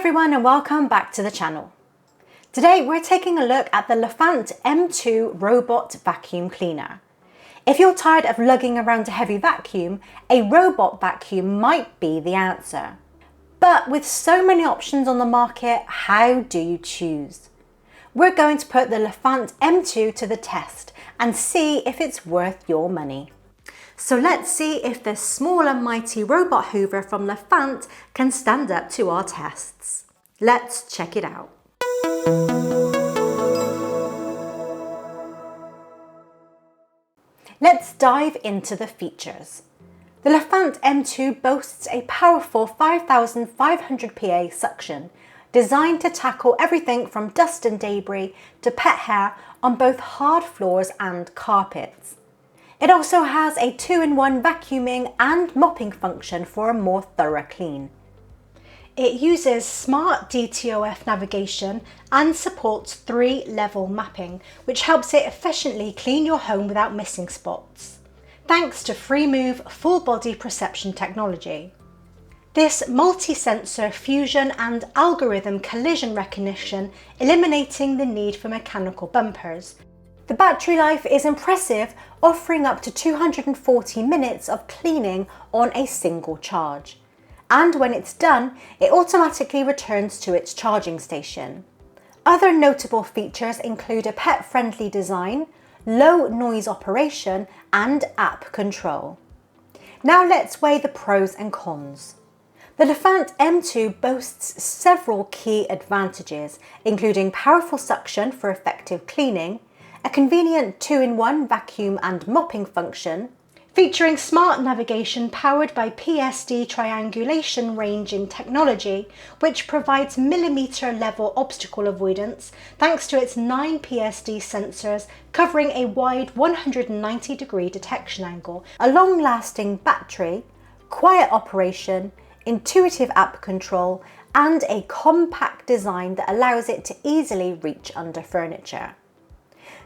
everyone and welcome back to the channel. Today we're taking a look at the Lefant M2 robot vacuum cleaner. If you're tired of lugging around a heavy vacuum, a robot vacuum might be the answer. But with so many options on the market, how do you choose? We're going to put the Lefant M2 to the test and see if it's worth your money. So let's see if this small and mighty robot hoover from Lefant can stand up to our tests. Let's check it out. Let's dive into the features. The Lefant M2 boasts a powerful 5,500 PA suction, designed to tackle everything from dust and debris to pet hair on both hard floors and carpets. It also has a 2-in-1 vacuuming and mopping function for a more thorough clean. It uses smart dToF navigation and supports 3-level mapping, which helps it efficiently clean your home without missing spots, thanks to FreeMove full-body perception technology. This multi-sensor fusion and algorithm collision recognition, eliminating the need for mechanical bumpers. The battery life is impressive, offering up to 240 minutes of cleaning on a single charge. And when it's done, it automatically returns to its charging station. Other notable features include a pet-friendly design, low noise operation, and app control. Now let's weigh the pros and cons. The Lefant M2 boasts several key advantages, including powerful suction for effective cleaning, a convenient 2-in-1 vacuum and mopping function, featuring smart navigation powered by PSD triangulation ranging technology, which provides millimeter-level obstacle avoidance thanks to its 9 PSD sensors covering a wide 190-degree detection angle, a long-lasting battery, quiet operation, intuitive app control, and a compact design that allows it to easily reach under furniture.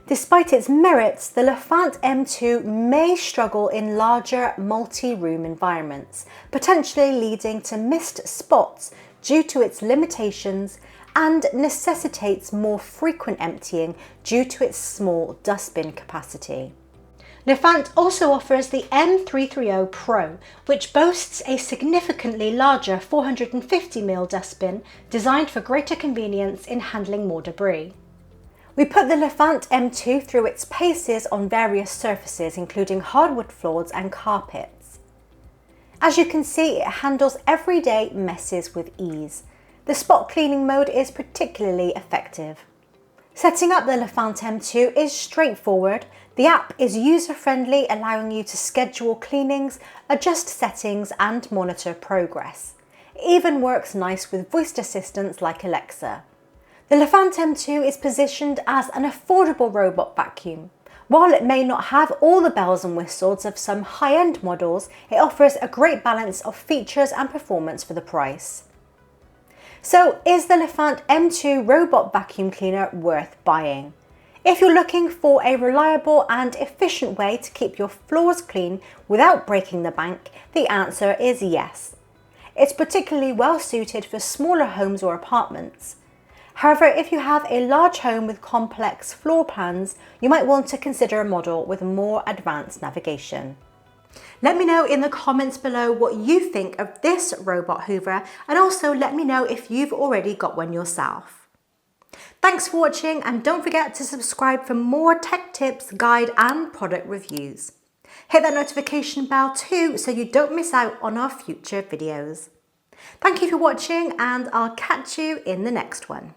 Despite its merits, the Lefant M2 may struggle in larger multi-room environments, potentially leading to missed spots due to its limitations, and necessitates more frequent emptying due to its small dustbin capacity. Lefant also offers the M330 Pro, which boasts a significantly larger 450mm dustbin designed for greater convenience in handling more debris. We put the Lefant M2 through its paces on various surfaces, including hardwood floors and carpets. As you can see, it handles everyday messes with ease. The spot cleaning mode is particularly effective. Setting up the Lefant M2 is straightforward. The app is user-friendly, allowing you to schedule cleanings, adjust settings, and monitor progress. It even works nice with voice assistants like Alexa. The Lefant M2 is positioned as an affordable robot vacuum. While it may not have all the bells and whistles of some high-end models, it offers a great balance of features and performance for the price. So, is the Lefant M2 robot vacuum cleaner worth buying? If you're looking for a reliable and efficient way to keep your floors clean without breaking the bank, the answer is yes. It's particularly well suited for smaller homes or apartments. However, if you have a large home with complex floor plans, you might want to consider a model with more advanced navigation. Let me know in the comments below what you think of this robot hoover, and also let me know if you've already got one yourself. Thanks for watching, and don't forget to subscribe for more tech tips, guide and product reviews. Hit that notification bell too so you don't miss out on our future videos. Thank you for watching, and I'll catch you in the next one.